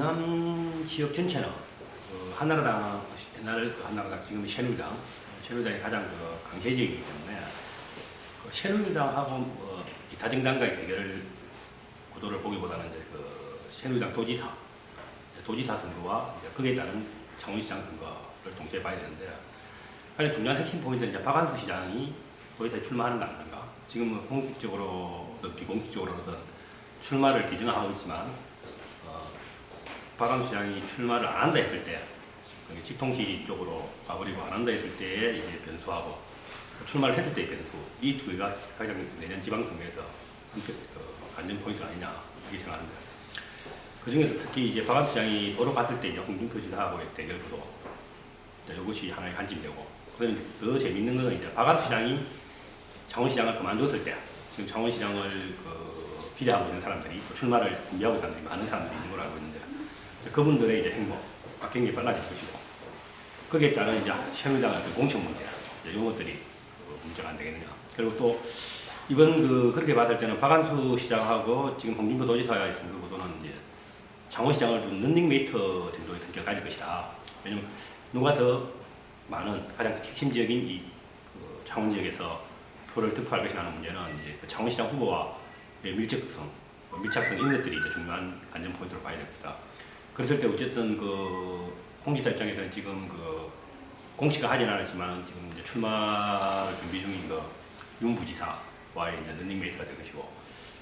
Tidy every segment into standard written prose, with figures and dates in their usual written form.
경남 지역 전체는 한나라당, 옛날 한나라당, 지금 새누리당이 가장 강세적이기 때문에 새누리당하고 기타 정당과의 대결 구도를 보기보다는 이제 새누리당 도지사 선거와 거기에 따른 창원시장 선거를 동시에 봐야 되는데, 가장 중요한 핵심 포인트는 이제 박한수 시장이 도지사에 출마하는 거 아닌가. 지금 공식적으로든 비공식적으로든 출마를 기정하고 있지만, 박한수 시장이 출마를 안 한다 했을 때, 직통시 쪽으로 가버리고 안 한다 했을 때의 이제 변수하고, 출마를 했을 때의 변수, 이 두 개가 가장 내년 지방선거에서 관전 포인트가 아니냐, 이렇게 생각하는데, 그 중에서 특히 이제 박한수 시장이 도로 갔을 때 이제 홍준표 지사하고의 대결 구도, 이것이 하나의 관심되고, 그다음에 더 재밌는 것은 이제 박한수 시장이 창원시장을 그만뒀을 때, 지금 창원시장을 기대하고 있는 사람들이, 출마를 준비하고 있는 사람들이 많은 사람들이 있는 걸 알고 있는데, 그분들의 이제 행보, 굉장히 빨라질 것이고, 거기에 따른 이제 새누리당의 공천 문제, 이런 것들이 문제가 안 되겠느냐. 그리고 또 이번 그렇게 봤을 때는 박한수 시장하고 지금 홍준표 도지사의 선거구도는 이제 창원시장을 좀 런닝메이트 정도의 성격을 가질 것이다. 왜냐면 누가 더 많은 가장 핵심적인 이 창원 지역에서 표를 득표할 것이라는 문제는 이제 창원시장 후보와의 밀착성 이런 것들이 이제 중요한 관전 포인트로 봐야 됩니다. 그랬을 때 어쨌든 홍 지사 입장에서는 지금 공시가 하진 않았지만 지금 이제 출마 준비 중인 윤 부지사와의 이제 런닝메이트가 될 것이고,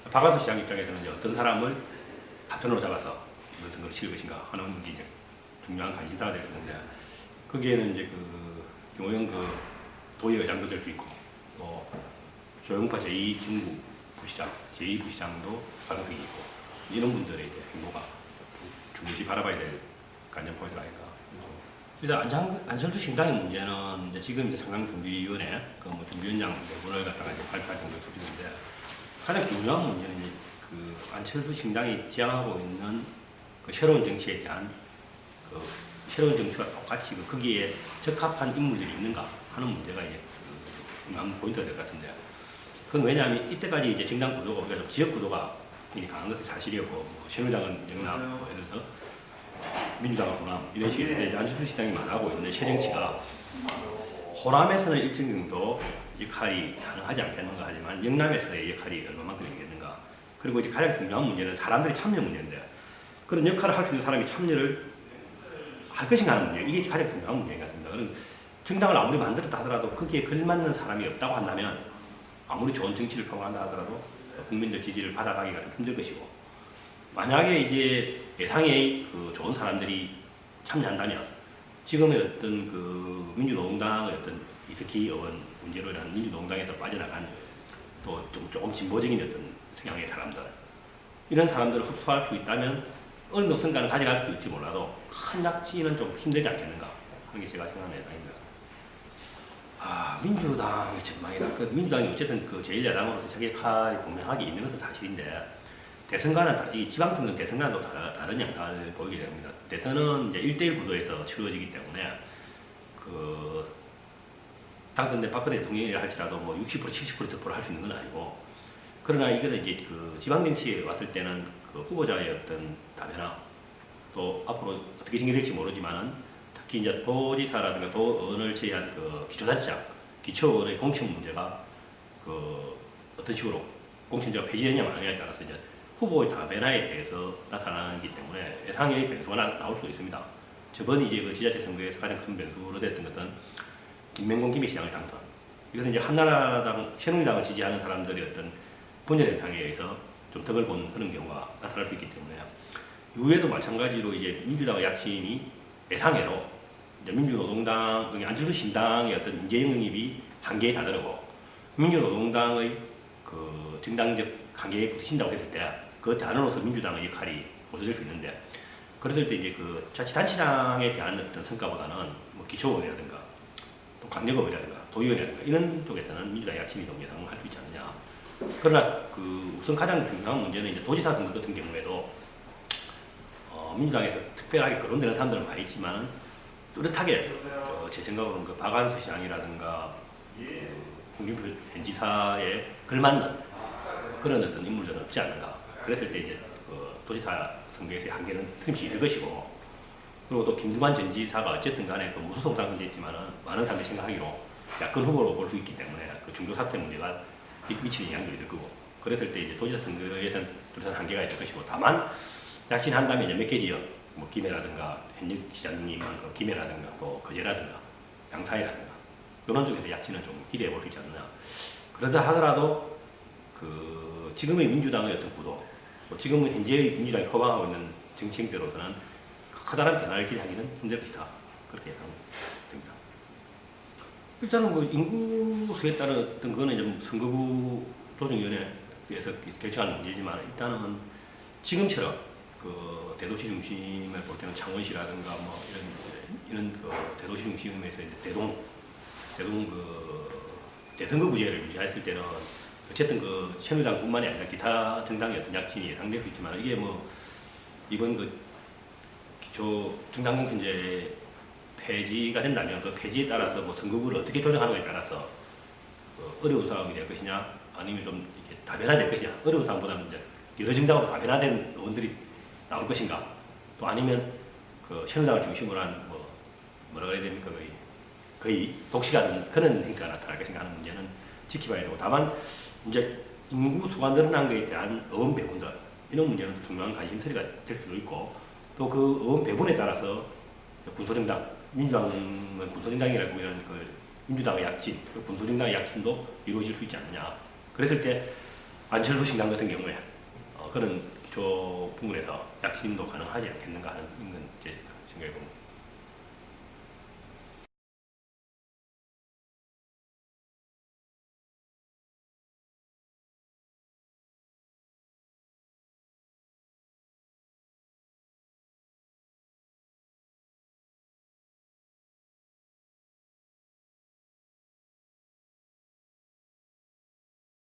박한수 시장 입장에서는 이제 어떤 사람을 파트너로 잡아서 이번 선거를 치를 것인가 하는 게 이제 중요한 관심사가 될 건데, 거기에는 이제 김호영 도의 의장도 될 수 있고, 또 조영파 제2 부시장도 가능성이 있고, 이런 분들의 이제 행보가 중요시 바라봐야 될 관전 포인트가 아닐까. 일단 안철수 신당의 문제는 이제 지금 이제 상당준비위원회 준비위원장 내분을 갖다가 이제 발표할 정도의 수준인데, 가장 중요한 문제는 이제 안철수 신당이 지향하고 있는 새로운 정치에 대한 새로운 정치와 똑같이 거기에 적합한 인물들이 있는가 하는 문제가 이제 중요한 포인트가 될 것 같은데, 그건 왜냐하면 이때까지 이제 정당 구도가 우리가 좀 지역 구도가 굉장히 강한 것은 사실이었고, 새누리당은 영남, 예를 들어서 민주당은 호남 이런 식인데, 안철수 시장이 말하고 있는 새정치가 호남에서는 일정 정도 역할이 가능하지 않겠는가 하지만 영남에서의 역할이 얼마만큼 있겠는가. 그리고 이제 가장 중요한 문제는 사람들의 참여 문제인데, 그런 역할을 할 수 있는 사람이 참여를 할 것인가 하는 문제, 이게 가장 중요한 문제인 것 같습니다. 그럼 정당을 아무리 만들었다 하더라도 거기에 걸맞는 사람이 없다고 한다면 아무리 좋은 정치를 표방한다 하더라도 국민들 지지를 받아가기가 좀 힘들 것이고, 만약에 이제 예상의 좋은 사람들이 참여한다면 지금의 어떤 민주노동당의 어떤 이석희 의원 문제로 인한 민주노동당에서 빠져나간 또 조금 진보적인 어떤 성향의 사람들, 이런 사람들을 흡수할 수 있다면 어느 정도 성과는 가져갈 수도 있지 몰라도 큰 낙지는 좀 힘들지 않겠는가 하는 게 제가 생각하는 예상입니다. 민주당의 전망이다. 민주당이 어쨌든 제1야당으로서 자기 역할이 분명하게 있는 것은 사실인데, 대선과는 이 지방선거 대선과는 또 다른 양상을 보이게 됩니다. 대선은 이제 1대1 구도에서 치러지기 때문에 당선된 박근혜 대통령이 할지라도 60% 70% 득표를 할 수 있는 건 아니고, 그러나 이거는 이제 지방정치에 왔을 때는 후보자의 어떤 다변화, 또 앞으로 어떻게 진행될지 모르지만은 특히 이제 도지사라든가 도의원을 제외한 기초단체장, 기초의원의 공천 문제가 어떤 식으로 공천제가 폐지되냐 마냐에 따라서 이제 후보의 다변화에 대해서 나타나기 때문에 예상의 변수가 나올 수 있습니다. 저번 이제 지자체 선거에서 가장 큰 변수로 됐던 것은 김명곤 김해시장의 당선. 이것은 이제 한나라당, 새누리당을 지지하는 사람들의 어떤 분열 현상에 의해서 좀 덕을 본 그런 경우가 나타날 수 있기 때문에, 이후에도 마찬가지로 이제 민주당의 약심이 예상외로 이제 민주노동당, 안철수 신당의 어떤 인재 영입이 한계에 다다르고, 민주노동당의 정당적 한계에 부딪힌다고 했을 때 그 대안으로서 민주당의 역할이 보여질 수 있는데, 그랬을 때 이제 자치단체장에 대한 어떤 성과보다는 기초의원이라든가 또 강력의원이라든가 도의원이라든가 이런 쪽에서는 민주당의 약심이 좀 예상을 할 수 있지 않느냐. 그러나 우선 가장 중요한 문제는 이제 도지사 선거 같은 경우에도 민주당에서 특별하게 거론되는 사람들은 많이 있지만은 뚜렷하게 제 생각으로는 박한수 시장이라든가 홍준표 현 지사에 걸맞는 그런 어떤 인물들은 없지 않는가. 그랬을 때 이제 도지사 선거에서의 한계는 틀림없이 있을 것이고, 그리고 또 김두관 전 지사가 어쨌든 간에 그 무소속 당선됐지만은 많은 사람들이 생각하기로 야권 후보로 볼 수 있기 때문에 그 중도 사퇴 문제가 미치는 영향도 있을 거고, 그랬을 때 이제 도지사 선거에서는 뚜렷한 한계가 있을 것이고, 다만 약진한다면 이제 몇 개 지역, 뭐 김해라든가 현직 시장님은 그 김해라든가 또 거제라든가 양산이라든가 이런 쪽에서 약진은 좀 기대해 볼 수 있지 않느냐. 그러다 하더라도 그 지금의 민주당의 어떤 구도, 또 지금은 현재의 민주당이 표방하고 있는 정치 형태로서는 커다란 변화를 기대하기는 힘들 것이다. 그렇게 예상됩니다. 일단은 그 인구수에 따른 어떤 거는 이제 선거구 조정위원회에서 결정하는 문제지만, 일단은 지금처럼 그 대도시 중심을 볼 때는 창원시라든가 뭐 이런 그 대도시 중심에서 이제 대동 그 대선거구제를 유지했을 때는 어쨌든 그 새누리당뿐만이 아니라 기타 정당의 어떤 약진이 예상될 수 있지만, 이게 뭐 이번 그 기초 정당공천제 폐지가 된다면 그 폐지에 따라서 뭐 선거구를 어떻게 조정하느냐에 따라서 어려운 상황이 될 것이냐, 아니면 좀 이렇게 다변화될 것이냐. 어려운 상황보다는 이제 여러 정당으로 다변화된 의원들이 나올 것인가, 또 아니면 그 새누리당을 중심으로 한 뭐라 그래야 됩니까, 거의 독시가 된 그런 행태가 나타날 것인가 하는 문제는 지켜봐야 되고, 다만 이제 인구수가 늘어난 것에 대한 의원 배분들, 이런 문제는 중요한 관심거리가 될 수도 있고, 또 그 의원 배분에 따라서 군소정당, 민주당은 군소정당이라고 이런 그 민주당의 약진, 군소정당의 약진도 이루어질 수 있지 않느냐. 그랬을 때 안철수 신당 같은 경우에 그런 기초 부분에서 약진도 가능하지 않겠는가 하는 건 제 생각해 봅니다.